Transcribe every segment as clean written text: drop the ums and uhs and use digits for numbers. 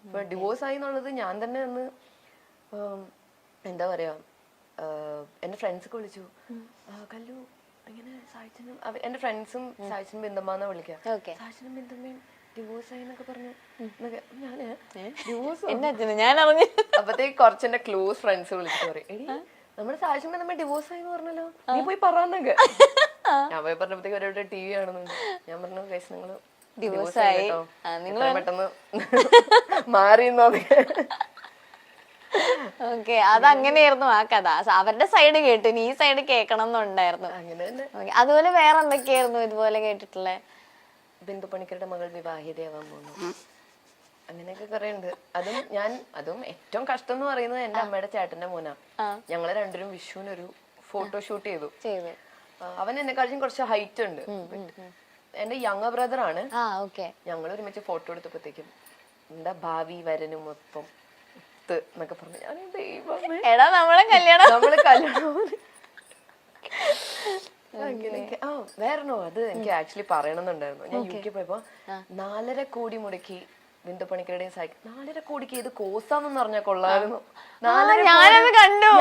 ഇപ്പൊ ഡിവോഴ്സ് ആയി എന്നുള്ളത് ഞാൻ തന്നെ ഒന്ന് എന്താ പറയാ എന്റെ ഫ്രണ്ട്സൊക്കെ വിളിച്ചു, കല്ലു ഇങ്ങനെ സായിച്ചനും എന്റെ ഫ്രണ്ട്സും സായിച്ചനും ബിന്ദമ്മാന്നാ വിളിക്കുക, സായിച്ചനും ബിന്ദമ്മയും ഡിവോഴ്സ് ആയി എന്നൊക്കെ പറഞ്ഞു. ഞാന് ഡിവോഴ്സ് ഞാൻ അറിഞ്ഞു. അപ്പത്തേക്ക് കുറച്ച് എന്റെ ക്ലോസ് ഫ്രണ്ട്സ് വിളിച്ചു പറയും, എടി നമ്മുടെ സായിച്ചും ബിന്ദമ്മ ഡിവോഴ്സ് ആയി എന്ന് പറഞ്ഞല്ലോ, നീ പോയി പറയാന്നൊക്കെ. ഞാൻ പോയി പറഞ്ഞപ്പോഴത്തേക്ക് ഒരവിടെ ടി വി കാണുന്നുണ്ട്. ഞാൻ പറഞ്ഞു കേസ് നിങ്ങള് ഡിവോഴ്സ് ആയി കേട്ടോ, നിങ്ങൾ പെട്ടെന്ന് മാറിയെന്നൊക്കെ. ഓക്കെ, അതങ്ങനെയായിരുന്നു ആ കഥ. അവരുടെ സൈഡ് കേട്ടു, നീ സൈഡ് കേൾക്കണം എന്നുണ്ടായിരുന്നു. അങ്ങനെ തന്നെ. അതുപോലെ വേറെ എന്തൊക്കെയായിരുന്നു ഇതുപോലെ കേട്ടിട്ടുള്ളത്? ബിന്ദു പണിക്കരുടെ മകൾ വിവാഹിതയാവാൻ പോകുന്നു, അങ്ങനെയൊക്കെ കുറെ ഉണ്ട്. അതും ഏറ്റവും കഷ്ടം എന്ന് പറയുന്നത് എന്റെ അമ്മയുടെ ചേട്ടന്റെ മോനാ. ഞങ്ങള് രണ്ടുപേരും വിഷുവിനൊരു ഫോട്ടോഷൂട്ട് ചെയ്തു. അവൻ എന്നെക്കാളും കുറച്ച് ഹൈറ്റ് ഉണ്ട്, എന്റെ യങ് ബ്രദർ ആണ്. ഞങ്ങൾ ഒരുമിച്ച് ഫോട്ടോ എടുത്തപ്പോഴത്തേക്കും എന്താ ഭാവി വരനും ഒപ്പം എന്നൊക്കെ പറഞ്ഞു. ഞാൻ നമ്മള് കല്യാണം അങ്ങനെയൊക്കെ. വേറെന്നോ അത് എനിക്ക് ആക്ച്വലി പറയണമെന്നുണ്ടായിരുന്നു. ഞാൻ യു കെ പോയപ്പോ 4.5 കോടി മുടക്കി ബിന്ദു പണിക്കരുടെയും സൈക്കിൾ. 4.5 കോടിക്ക് ഏത് കോഴ്സാന്ന് പറഞ്ഞാൽ കൊള്ളായിരുന്നു. ഞാനും കണ്ടു.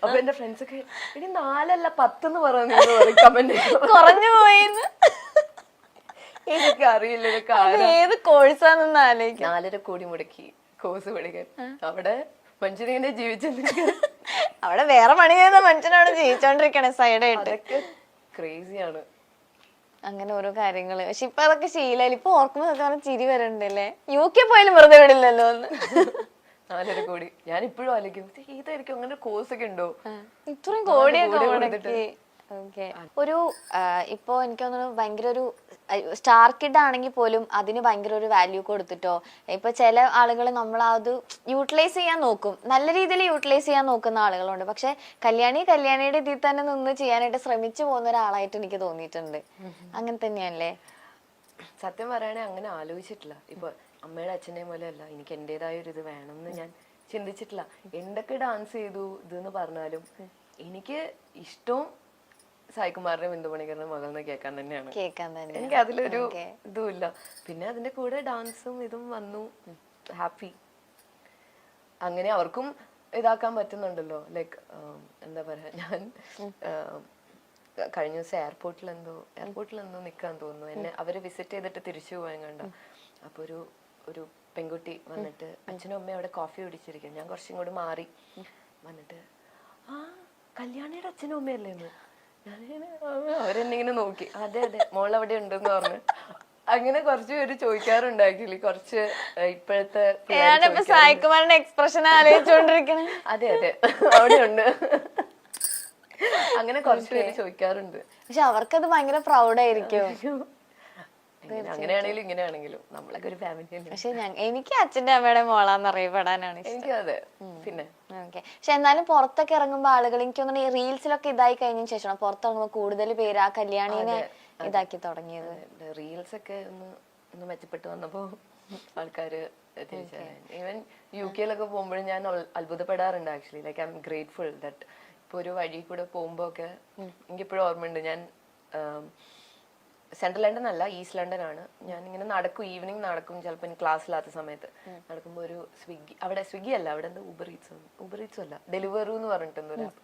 അപ്പൊ എന്റെ ഫ്രണ്ട്സ് ഒക്കെ ഇനി 4 അല്ല 10 എന്ന് പറഞ്ഞു കമന്റ് കുറഞ്ഞു പോയിന്ന്. എനിക്ക് അറിയില്ല ഏത് കോഴ്സാണെന്ന് ആലോചിക്കും. 4.5 കോടി മുടക്കി കോഴ്സ് പഠിക്കാൻ. അവിടെ മനുഷ്യനിങ്ങനെ ജീവിച്ചിരിക്ക, അവിടെ വേറെ പണി ചെയ്ത മനുഷ്യനവിടെ ജീവിച്ചോണ്ടിരിക്കണേ സൈഡായിട്ട്. അതൊക്കെ ക്രേസിയാണ്. അങ്ങനെ ഓരോ കാര്യങ്ങള്. പക്ഷെ ഇപ്പൊ അതൊക്കെ ശീലായി. ഇപ്പൊ ഓർക്കുമ്പോ ചിരി വരണ്ടല്ലേ. യു കെ പോയാലും വെറുതെ വിടില്ലല്ലോ ഒന്ന്. 4.5 കോടി ഞാൻ ഇപ്പോഴും ആലോചിക്കും, ഏതായിരിക്കും അങ്ങനെ കോഴ്സ് ഒക്കെ ഉണ്ടോ ഇത്രയും കോടിയൊക്കെ മുടക്കി. ഒരു ഇപ്പൊ എനിക്ക് തോന്നുന്നു ഭയങ്കര ഒരു സ്റ്റാർ കിഡ് ആണെങ്കിൽ പോലും അതിന് ഭയങ്കര ഒരു വാല്യൂ കൊടുത്തിട്ടോ. ഇപ്പൊ ചില ആളുകൾ നമ്മൾ അത് യൂട്ടിലൈസ് ചെയ്യാൻ നോക്കും, നല്ല രീതിയിൽ യൂട്ടിലൈസ് ചെയ്യാൻ നോക്കുന്ന ആളുകളുണ്ട്. പക്ഷെ കല്യാണിയുടെ ഇതിൽ തന്നെ നിന്ന് ചെയ്യാനായിട്ട് ശ്രമിച്ചു പോകുന്ന ഒരാളായിട്ട് എനിക്ക് തോന്നിയിട്ടുണ്ട്. അങ്ങനെ തന്നെയല്ലേ? സത്യം പറയുകയാണെങ്കിൽ അങ്ങനെ ആലോചിച്ചിട്ടില്ല. ഇപ്പൊ അമ്മയുടെ അച്ഛനെയും പോലെ അല്ല, എനിക്ക് എന്റേതായ ഒരു ഇത് വേണമെന്ന് ഞാൻ ചിന്തിച്ചിട്ടില്ല. എന്തൊക്കെ ഡാൻസ് ചെയ്തു ഇതെന്ന് പറഞ്ഞാലും എനിക്ക് ഇഷ്ടവും സായികുമാറിന്റെ ബിന്ദു പണിക്കറിന്റെ മകളെന്ന് കേൾക്കാൻ തന്നെയാണ്. എനിക്ക് അതിലൊരു ഇതുമില്ല. പിന്നെ അതിന്റെ കൂടെ ഡാൻസും ഇതും വന്നു, ഹാപ്പി. അങ്ങനെ അവർക്കും ഇതാക്കാൻ പറ്റുന്നുണ്ടല്ലോ. ലൈക്ക് എന്താ പറയാ, ഞാൻ കഴിഞ്ഞ ദിവസം എയർപോർട്ടിൽ എന്തോ നിക്കാൻ തോന്നുന്നു. എന്നെ അവര് വിസിറ്റ് ചെയ്തിട്ട് തിരിച്ചു പോയാൻ കണ്ട. അപ്പൊ ഒരു പെൺകുട്ടി വന്നിട്ട് അച്ഛനും അമ്മയും അവിടെ കോഫി കുടിച്ചിരിക്കും. ഞാൻ കുറച്ചും കൂടി മാറി വന്നിട്ട് കല്യാണിയുടെ അച്ഛനും അമ്മയല്ലേന്ന്. അവരെന്നിങ്ങനെ നോക്കി, അതെ മോൾ അവിടെ ഉണ്ടെന്ന് പറഞ്ഞു. അങ്ങനെ കുറച്ച് പേര് ചോദിക്കാറുണ്ട്. ആക്ച്വലി കുറച്ച് ഇപ്പോഴത്തെ എക്സ്പ്രഷൻ ആലോചിച്ചോണ്ടിരിക്കണേ. അതെ അവിടെ ഉണ്ട്. അങ്ങനെ കുറച്ച് പേര് ചോദിക്കാറുണ്ട്. പക്ഷെ അവർക്കത് ഭയങ്കര പ്രൗഡായിരിക്കും. അങ്ങനെയാണെങ്കിലും ഇങ്ങനെയാണെങ്കിലും നമ്മളൊക്കെ ഒരു ഫാമിലി. പക്ഷെ എനിക്ക് അച്ഛന്റെ അമ്മയുടെ മോളാന്ന് അറിയപ്പെടാനാണ് എനിക്ക്. അതെ. പിന്നെ പക്ഷെ എന്നാലും പുറത്തൊക്കെ ഇറങ്ങുമ്പോ ആളുകൾ എനിക്ക് തോന്നുന്നു ഈ റീൽസിലൊക്കെ ഇതായി കഴിഞ്ഞതിന് ശേഷം പുറത്തിറങ്ങുമ്പോ കൂടുതൽ പേര് ആ കല്യാണിനെ ഇതാക്കി തുടങ്ങിയത്. റീൽസ് ഒക്കെ ഒന്ന് മെച്ചപ്പെട്ടു വന്നപ്പോ ആൾക്കാര് ഈവൻ യു കെയിലൊക്കെ പോകുമ്പോഴും ഞാൻ അത്ഭുതപ്പെടാറുണ്ട് actually. Like I am grateful that ഇപ്പൊ ഒരു വഴി കൂടെ പോകുമ്പോ ഒക്കെ എനിക്കിപ്പോഴും ഓർമ്മയുണ്ട്. ഞാൻ സെൻട്രൽ ലണ്ടൻ അല്ല, ഈസ്റ്റ് ലണ്ടൻ ആണ്. ഞാൻ ഇങ്ങനെ നടക്കും, ഈവനിങ് നടക്കും. ചിലപ്പോൾ എനിക്ക് ക്ലാസ് ഇല്ലാത്ത സമയത്ത് നടക്കുമ്പോൾ ഒരു സ്വിഗ്ഗി അല്ല, അവിടെ എന്താ ഊബർ ഈറ്റ്സും അല്ല, ഡെലിവറു എന്ന് പറഞ്ഞിട്ടുണ്ട് ഒരു ആപ്പ്.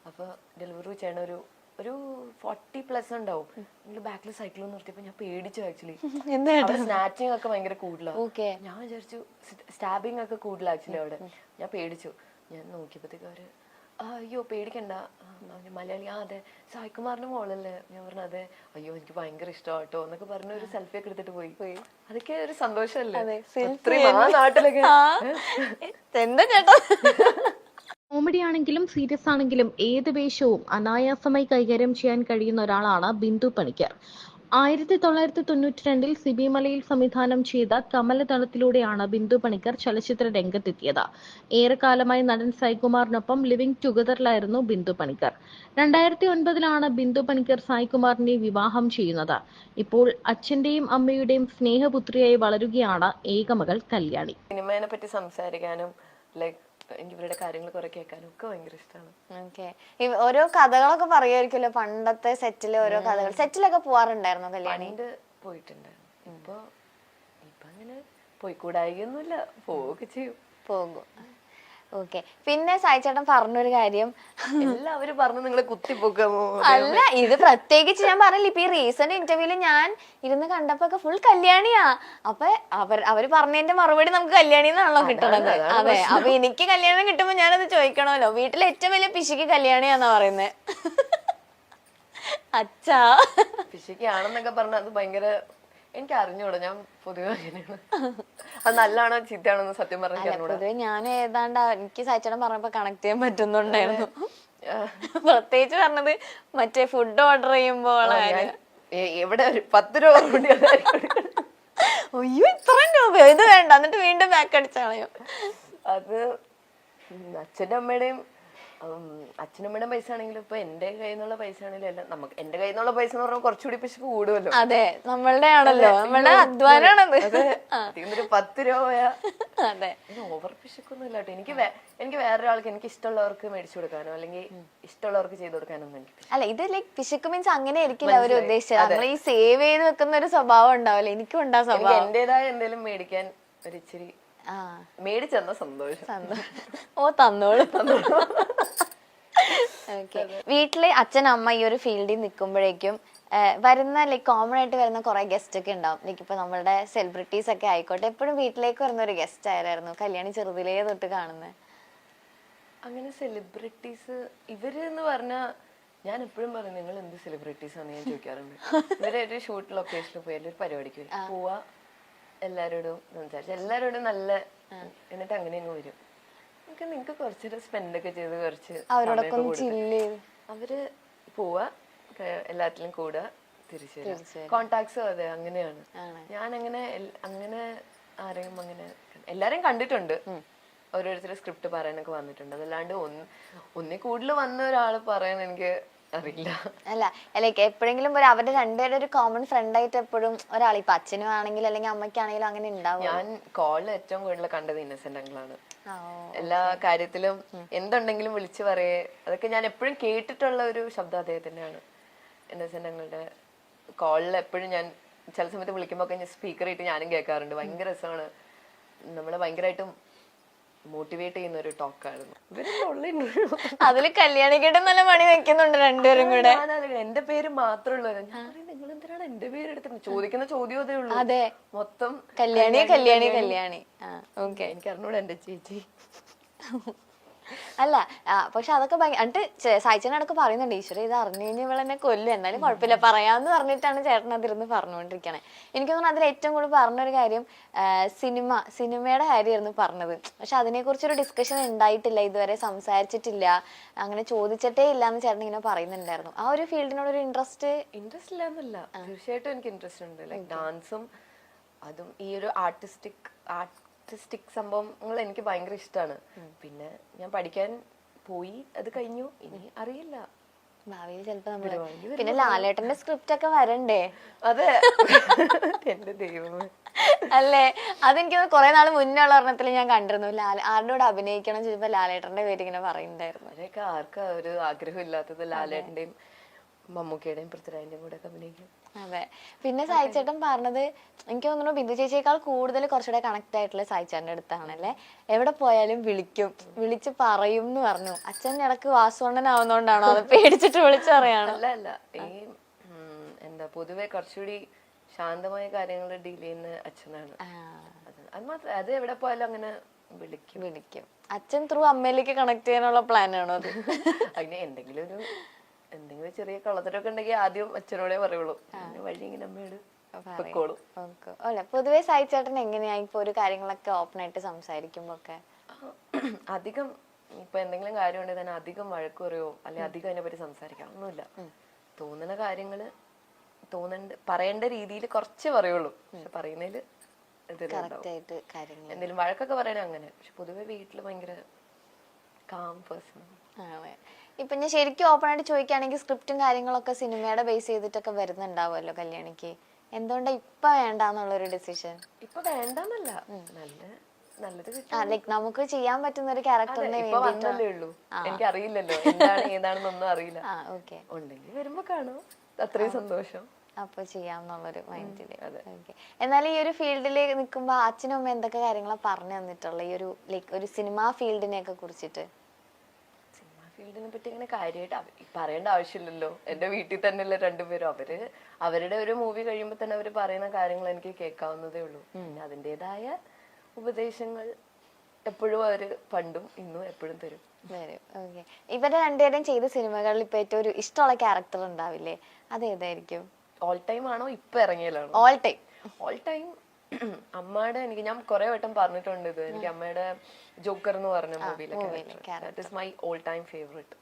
അപ്പൊ ഡെലിവറി ചെയ്യണ ഒരു 40+ ഉണ്ടാവും. നിങ്ങൾ ബാക്കിൽ സൈക്കിൾ നിർത്തിയപ്പോ ഞാൻ പേടിച്ചു ആക്ച്വലി. സ്നാച്ചിങ് ഒക്കെ ഭയങ്കര കൂടുതലാണ്. ഞാൻ വിചാരിച്ചു സ്റ്റാബിങ് ഒക്കെ കൂടുതൽ ആക്ച്വലി അവിടെ. ഞാൻ പേടിച്ചു. ഞാൻ നോക്കിയപ്പോഴത്തേക്ക് അവര് അയ്യോ പേടിക്കണ്ട, മലയാളി. അതെ സായികുമാറിന്റെ മോളല്ലേ? ഞാൻ പറഞ്ഞു അതെ. അയ്യോ എനിക്ക് ഭയങ്കര ഇഷ്ടമാട്ടോ എന്നൊക്കെ പറഞ്ഞ ഒരു സെൽഫി ഒക്കെ എടുത്തിട്ട് പോയി. അതൊക്കെ ഒരു സന്തോഷമല്ലേ നാട്ടിലൊക്കെ. എന്താ ചേട്ടാ, കോമഡി ആണെങ്കിലും സീരിയസ് ആണെങ്കിലും ഏത് വേഷവും അനായാസമായി കൈകാര്യം ചെയ്യാൻ കഴിയുന്ന ഒരാളാണ് ബിന്ദു പണിക്കർ. 1992 സിബി മലയിൽ സംവിധാനം ചെയ്ത കമലതളത്തിലൂടെയാണ് ബിന്ദു പണിക്കർ ചലച്ചിത്ര രംഗത്തെത്തിയത്. ഏറെക്കാലമായി നടൻ സായികുമാറിനൊപ്പം ലിവിംഗ് ടുഗദറിലായിരുന്നു ബിന്ദു പണിക്കർ. 2009 ബിന്ദു പണിക്കർ സായികുമാറിനെ വിവാഹം ചെയ്യുന്നത്. ഇപ്പോൾ അച്ഛന്റെയും അമ്മയുടെയും സ്നേഹപുത്രിയായി വളരുകയാണ് ഏകമകൾ കല്യാണി. സിനിമയെ പറ്റി സംസാരിക്കാനും ലൈക്ക് എനിക്ക് ഇവരുടെ കാര്യങ്ങൾ കുറെ കേൾക്കാനും ഒക്കെ ഭയങ്കര ഇഷ്ടമാണ്. ഓരോ കഥകളൊക്കെ പറയുമായിരിക്കുമല്ലോ പണ്ടത്തെ സെറ്റിലെ ഓരോ കഥകൾ. സെറ്റിലൊക്കെ പോവാറുണ്ടായിരുന്നു കല്യാണി? പോയിട്ടുണ്ടായിരുന്നു. ഇപ്പൊ അങ്ങനെ പോയിക്കൂടായികയൊന്നുമില്ല, പോവുകയൊക്കെ ചെയ്യും. പോകും. ഓക്കെ. പിന്നെ സായിച്ചേട്ടൻ പറഞ്ഞൊരു കാര്യം, എല്ലാവരും പറഞ്ഞു നിങ്ങളെ കുത്തിപ്പൊക്കാമോ. അല്ല ഇത് പ്രത്യേകിച്ച് ഞാൻ പറഞ്ഞില്ല, ഇപ്പൊ ഈ റീസെന്റ് ഇന്റർവ്യൂല് ഞാൻ ഇരുന്ന് കണ്ടപ്പോ ഫുൾ കല്യാണിയാ. അപ്പൊ അവര് പറഞ്ഞതിന്റെ മറുപടി നമുക്ക് കല്യാണി എന്നാണല്ലോ കിട്ടണത്. അതെ, അപ്പൊ എനിക്ക് കല്യാണം കിട്ടുമ്പോ ഞാനത് ചോദിക്കണമല്ലോ. വീട്ടിലെ ഏറ്റവും വലിയ പിശുക്ക് കല്യാണിയാന്നാ പറയുന്നേ. അച്ഛാ പിശുക്കാണെന്നൊക്കെ പറഞ്ഞാൽ അത് ഭയങ്കര എനിക്ക് അറിഞ്ഞൂടാ. ഞാൻ പൊതുവെ അങ്ങനെയാണ്. അത് നല്ലതാണോ ചീത്തയാണോ സത്യം പറഞ്ഞാൽ പൊതുവെ ഞാൻ ഏതാണ്ട് എനിക്ക് സായിച്ചേട്ടൻ പറഞ്ഞപ്പോ കണക്ട് ചെയ്യാൻ പറ്റുന്നുണ്ടായിരുന്നു. പ്രത്യേകിച്ച് പറഞ്ഞത് മറ്റേ ഫുഡ് ഓർഡർ ചെയ്യുമ്പോൾ എവിടെ ഒരു 10 രൂപ കൂടി അയ്യോ ഇത്രയും രൂപ ഇത് വേണ്ട, എന്നിട്ട് വീണ്ടും ബാക്ക് അടിച്ചാളയോ. അത് അച്ഛൻ്റെ അമ്മയുടെയും അച്ഛനമ്മയുടെയും പൈസ ആണെങ്കിലും ഇപ്പൊ എന്റെ കയ്യിൽ നിന്നുള്ള പൈസ ആണെങ്കിലും എല്ലാം നമുക്ക് എന്റെ കയ്യിൽ നിന്നുള്ള പൈസ എന്ന് പറഞ്ഞാൽ കുറച്ചുകൂടി പിശുക്ക് കൂടുമല്ലോ. അതെ, നമ്മളുടെ ആണല്ലോ, നമ്മളുടെ അധ്വാനാണത്. 10 രൂപ. അതെ, ഓവർ പിശുക്കൊന്നും ഇല്ല കേട്ടോ. എനിക്ക് വേറൊരാൾക്ക് എനിക്ക് ഇഷ്ടമുള്ളവർക്ക് മേടിച്ചു കൊടുക്കാനോ അല്ലെങ്കിൽ ഇഷ്ടമുള്ളവർക്ക് ചെയ്തു കൊടുക്കാനൊന്നും എനിക്ക് അല്ല. ഇത് ലൈക്ക് പിശുക്ക് മീൻസ് അങ്ങനെ ആയിരിക്കില്ല അവര് ഉദ്ദേശിച്ചത്. നമ്മൾ ഈ സേവ് ചെയ്ത് വെക്കുന്ന ഒരു സ്വഭാവം ഉണ്ടാവില്ല. എനിക്കും ഉണ്ടാ സ്വഭാവം. എന്റേതായ എന്തെങ്കിലും മേടിക്കാൻ ഒരിച്ചിരി മേടിച്ചെന്ന സന്തോഷം. ഓ തന്നോളൂ. ഓക്കെ. വീട്ടില് അച്ഛൻ അമ്മ ഈ ഒരു ഫീൽഡിൽ നിൽക്കുമ്പോഴേക്കും വരുന്ന ലൈക്ക് കോമൺ ആയിട്ട് വരുന്ന കുറെ ഗസ്റ്റ് ഒക്കെ ഉണ്ടാവും. ലൈക്ക് ഇപ്പൊ നമ്മളുടെ സെലിബ്രിറ്റീസ് ഒക്കെ ആയിക്കോട്ടെ, എപ്പോഴും വീട്ടിലേക്ക് വരുന്ന ഒരു ഗസ്റ്റ് ആയിരുന്നു കല്യാണി ചെറുതിലേ തൊട്ട് കാണുന്നത്. അങ്ങനെ സെലിബ്രിറ്റീസ് ഇവര് എന്ന് പറഞ്ഞാ ഞാൻ എപ്പോഴും പറയും നിങ്ങൾ എന്ത് സെലിബ്രിറ്റീസ് ആണെന്ന് ഞാൻ ചോദിക്കാറുണ്ട്. ഇവരെ ഒരു ഷൂട്ട് ലൊക്കേഷനിൽ പോയി ഒരു പരിപാടിക്ക് പോവാ, എല്ലാരോടും സംസാരിച്ചു, എല്ലാരോടും നല്ല, എന്നിട്ട് അങ്ങനെ അങ്ങ് വരും. നിങ്ങക്ക് കുറച്ചൊരു സ്പെൻഡ് ഒക്കെ ചെയ്ത് കുറച്ച് അവര് പോവാ, എല്ലാത്തിലും കൂടുക, തിരിച്ചു വരും. കോണ്ടാക്ട്സും അതെ അങ്ങനെയാണ്. ഞാൻ അങ്ങനെ ആരെയും അങ്ങനെ എല്ലാരെയും കണ്ടിട്ടുണ്ട്. ഓരോരുത്തരുടെ സ്ക്രിപ്റ്റ് പറയാനൊക്കെ വന്നിട്ടുണ്ട്. അതല്ലാണ്ട് ഒന്നിൽ കൂടുതൽ വന്ന ഒരാള് പറയാൻ എനിക്ക് അറിയില്ല. അല്ല ലൈക്ക് എപ്പോഴെങ്കിലും അവരുടെ രണ്ടുപേരുടെ ഒരു കോമൺ ഫ്രണ്ട് ആയിട്ട് എപ്പോഴും ഒരാൾ, ഇപ്പൊ അച്ഛനും ആണെങ്കിലും അല്ലെങ്കിൽ അമ്മയ്ക്കാണെങ്കിലും അങ്ങനെ ഉണ്ടാവും. ഞാൻ കോളിൽ ഏറ്റവും കൂടുതൽ കണ്ടത് ഇന്നസെന്റ് അങ്കിളാണ്. എല്ലാ കാര്യത്തിലും എന്തുണ്ടെങ്കിലും വിളിച്ചു പറയേ, അതൊക്കെ ഞാൻ എപ്പോഴും കേട്ടിട്ടുള്ള ഒരു ശബ്ദം അദ്ദേഹത്തിന്റെയാണ്. ഇന്നസെന്റ് അങ്കിളുടെ കോളിൽ എപ്പോഴും ഞാൻ ചില സമയത്ത് വിളിക്കുമ്പോ ഒക്കെ സ്പീക്കർ ഇട്ട് ഞാനും കേൾക്കാറുണ്ട്. ഭയങ്കര രസമാണ്. നമ്മളെ ഭയങ്കരമായിട്ടും മോട്ടിവേറ്റ് ചെയ്യുന്ന ഒരു ടോക്കായിരുന്നു. അതില് കല്യാണിക്കേട്ടൻ നല്ല പണി വെക്കുന്നുണ്ട് രണ്ടുപേരും കൂടെ. എന്റെ പേര് മാത്രമേ നിങ്ങൾ എന്തിനാണ് എന്റെ പേര് എടുത്തിട്ട് ചോദിക്കുന്ന ചോദ്യം അതേ ഉള്ളൂ. അതെ, മൊത്തം കല്യാണി കല്യാണി കല്യാണി. ഓക്കെ, എനിക്ക് അറിഞ്ഞൂടെ എന്റെ ചേച്ചി. അല്ല പക്ഷെ അതൊക്കെ എന്നിട്ട് സായിച്ചനടക്ക് പറയുന്നുണ്ട്, ഈശ്വര ഇത് അറിഞ്ഞു കഴിഞ്ഞാൽ ഇവളെന്നെ കൊല്ലും, എന്നാലും കുഴപ്പമില്ല പറയാന്ന് പറഞ്ഞിട്ടാണ് ചേട്ടൻ അതിരുന്ന് പറഞ്ഞുകൊണ്ടിരിക്കണേ. എനിക്ക് തോന്നുന്നു അതിൽ ഏറ്റവും കൂടുതൽ പറഞ്ഞൊരു കാര്യം സിനിമയുടെ കാര്യമായിരുന്നു പറഞ്ഞത്. പക്ഷെ അതിനെക്കുറിച്ചൊരു ഡിസ്കഷൻ ഉണ്ടായിട്ടില്ല, ഇതുവരെ സംസാരിച്ചിട്ടില്ല, അങ്ങനെ ചോദിച്ചിട്ടേ ഇല്ല എന്ന് ചേട്ടൻ ഇങ്ങനെ പറയുന്നുണ്ടായിരുന്നു. ആ ഒരു ഫീൽഡിനോട് ഒരു ഇൻട്രസ്റ്റ് ഇല്ല എന്നല്ല, തീർച്ചയായിട്ടും എനിക്ക് ഇൻട്രസ്റ്റ് ഉണ്ട്. ലൈക് ഡാൻസും അതും ഈ ഒരു ആർട്ടിസ്റ്റിക് സംഭവങ്ങൾ എനിക്ക് ഭയങ്കര ഇഷ്ടമാണ്. പിന്നെ ഞാൻ പഠിക്കാൻ പോയി, അത് കഴിഞ്ഞു, ഇനി അറിയില്ല ഭാവിയിൽ ചിലപ്പോ നമ്മള്. പിന്നെ ലാലേട്ടന്റെ സ്ക്രിപ്റ്റ് ഒക്കെ വരണ്ടേ? അതെ, എന്റെ ദൈവമേ. അല്ലേ, അതെനിക്ക് കുറെ നാൾ മുന്നേ ഉള്ള ഒരെണ്ണത്തിൽ ഞാൻ കണ്ടിരുന്നു. ആരുടെ അഭിനയിക്കണം ചോദിച്ചപ്പോ ലാലേട്ടന്റെ പേര് ഇങ്ങനെ പറയുന്നുണ്ടായിരുന്നു. അതൊക്കെ ആർക്കാ ഒരു ആഗ്രഹം ഇല്ലാത്തത് ലാലേട്ടന്റെയും മമ്മൂക്കയുടെയും പൃഥ്വിരാജിന്റെയും കൂടെ ഒക്കെ അഭിനയിക്കും. അതെ. പിന്നെ സായിച്ചേട്ടൻ പറഞ്ഞത് എനിക്ക് തോന്നുന്നു ബിന്ദു ചേച്ചിയേക്കാൾ കൂടുതൽ കുറച്ചുകൂടെ കണക്ട് ആയിട്ടുള്ള സായിച്ചേട്ടൻ്റെ അടുത്താണല്ലേ. എവിടെ പോയാലും വിളിച്ച് പറയും എന്ന് പറഞ്ഞു. അച്ഛൻ ഇടക്ക് വാസുവണ്ണനാവുന്നോണ്ടാണോ അത് പേടിച്ചിട്ട് വിളിച്ചു പറയാണ്? അല്ല ഈ എന്താ പൊതുവെ കുറച്ചുകൂടി ശാന്തമായ കാര്യങ്ങൾ ഡീൽ ചെയ്യുന്ന അച്ഛനാണ്. അത് മാത്രം, അത് എവിടെ പോയാലും അങ്ങനെ വിളിക്കും. അച്ഛൻ ത്രൂ അമ്മയിലേക്ക് കണക്ട് ചെയ്യാനുള്ള പ്ലാൻ ആണോ അത്? അതിന് എന്തെങ്കിലും ചെറിയ കളത്തരൊക്കെ ഉണ്ടെങ്കിൽ ആദ്യം അച്ഛനോടെ പറയുള്ളൂ, വഴി ഇങ്ങനെ അമ്മയോട് പൊക്കോളും. അല്ല പൊതുവെ സായിച്ചേട്ടൻ എങ്ങനെയാ ഇപ്പൊ ഒരു കാര്യങ്ങളൊക്കെ ഓപ്പൺ ആയിട്ട് സംസാരിക്കുമ്പോ ഒക്കെ? അധികം ഇപ്പൊ എന്തെങ്കിലും കാര്യം ഉണ്ടെങ്കിൽ തന്നെ അധികം വഴക്ക് പറയോ അല്ലെ അധികം അതിനെ പറ്റി സംസാരിക്കാം ഒന്നുമില്ല. തോന്നുന്ന കാര്യങ്ങള് പറയേണ്ട രീതിയിൽ കുറച്ച് പറയുള്ളൂ. പക്ഷെ പറയുന്നതില് എന്തെങ്കിലും വഴക്കൊക്കെ പറയണേ അങ്ങനെ. പക്ഷെ പൊതുവെ വീട്ടില് ഭയങ്കര കാം പേഴ്സൺ. ഇപ്പൊ ഞാൻ ശരിക്കും ഓപ്പൺ ആയിട്ട് ചോദിക്കുകയാണെങ്കിൽ സ്ക്രിപ്റ്റും കാര്യങ്ങളൊക്കെ സിനിമയുടെ ബേസ് ചെയ്തിട്ടൊക്കെ വരുന്നുണ്ടാവുമല്ലോ കല്യാണിക്ക്. എന്തുകൊണ്ടാ ഇപ്പൊ വേണ്ടെന്നുള്ളൊരു ഡിസിഷൻ? ഇപ്പൊ വേണ്ടെന്നല്ല, ലൈക് നമുക്ക് ചെയ്യാൻ പറ്റുന്ന ഒരു ക്യാരക്ടറിനെ ഉള്ളൂ. എനിക്ക് അറിയില്ലല്ലോ എന്താണ് ഏതാണെന്നൊന്നും അറിയില്ല. ഉണ്ടെങ്കിൽ വരുമ്പോ കാണാം, അത്രയും സന്തോഷം. അപ്പൊ ചെയ്യാന്നുള്ളൊരു മൈൻഡില്. ഓക്കെ. എന്നാൽ ഈ ഒരു ഫീൽഡിൽ നിൽക്കുമ്പോ അച്ഛനും അമ്മ എന്തൊക്കെ കാര്യങ്ങളാണ് പറഞ്ഞു തന്നിട്ടുള്ള ഈ ഒരു ലൈക്ക് ഒരു സിനിമാ ഫീൽഡിനെ ഒക്കെ കുറിച്ചിട്ട്? സിനിമ ഫീൽഡിനെ പറ്റി അങ്ങനെ കാര്യമായിട്ട് പറയേണ്ട ആവശ്യമില്ലല്ലോ. എന്റെ വീട്ടിൽ തന്നെയല്ലേ രണ്ടുപേരും. അവരുടെ ഒരു മൂവി കഴിയുമ്പോൾ തന്നെ അവർ പറയുന്ന കാര്യങ്ങൾ എനിക്ക് കേൾക്കാവുന്നതേ ഉള്ളൂ. പിന്നെ അതിൻ്റെതായ ഉപദേശങ്ങൾ എപ്പോഴും അവര് പണ്ടും ഇന്നും എപ്പോഴും തരും. ഓക്കെ. ഇവരുടെ രണ്ടുപേരും ചെയ്ത സിനിമകളിൽ ഇപ്പൊ ഏറ്റവും ഒരു ഇഷ്ടമുള്ള ക്യാരക്ടർ ഉണ്ടാവില്ലേ, അതേതായിരിക്കും? ഓൾ ടൈം ആണോ ഇപ്പൊ ഇറങ്ങിയതാണോ? All time. ഓൾ ടൈം അമ്മയുടെ ഞാൻ കുറെ വട്ടം പറഞ്ഞിട്ടുണ്ട് ഇത്. എനിക്ക് അമ്മയുടെ ജോക്കർ എന്ന് പറഞ്ഞ മൂവിയിലെ my all time favourite.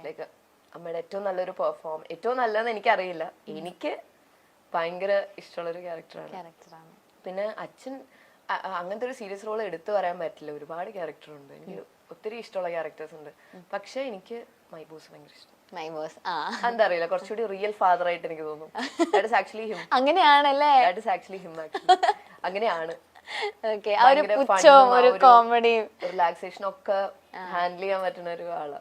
Like അമ്മയുടെ ഏറ്റവും നല്ലൊരു പെർഫോം, ഏറ്റവും നല്ലതെന്ന് എനിക്കറിയില്ല, എനിക്ക് ഭയങ്കര ഇഷ്ടമുള്ളൊരു ക്യാരക്ടറാണ്. പിന്നെ അച്ഛൻ അങ്ങനത്തെ ഒരു സീരിയസ് റോൾ എടുത്തു പറയാൻ പറ്റില്ല. ഒരുപാട് ക്യാരക്ടർ ഉണ്ട്, എനിക്ക് ഒത്തിരി ഇഷ്ടമുള്ള ക്യാരക്ടേഴ്സ് ഉണ്ട്. പക്ഷെ എനിക്ക് മൈ ബോസ് ഭയങ്കര ഇഷ്ടം. മൈ ബോസ് എന്താ അറിയില്ല, കുറച്ചുകൂടി റിയൽ ഫാദർ ആയിട്ട് എനിക്ക് തോന്നുന്നു. That is actually him. അങ്ങനെയാണല്ലേ? That is actually him actually. അങ്ങനെയാണ്. ഓക്കെ. ആ ഒരു പുച്ഛവും ഒരു കോമഡിയും റിലാക്സേഷനും ഒക്കെ ഹാൻഡിൽ ചെയ്യാൻ പറ്റുന്ന ഒരു ആളാ.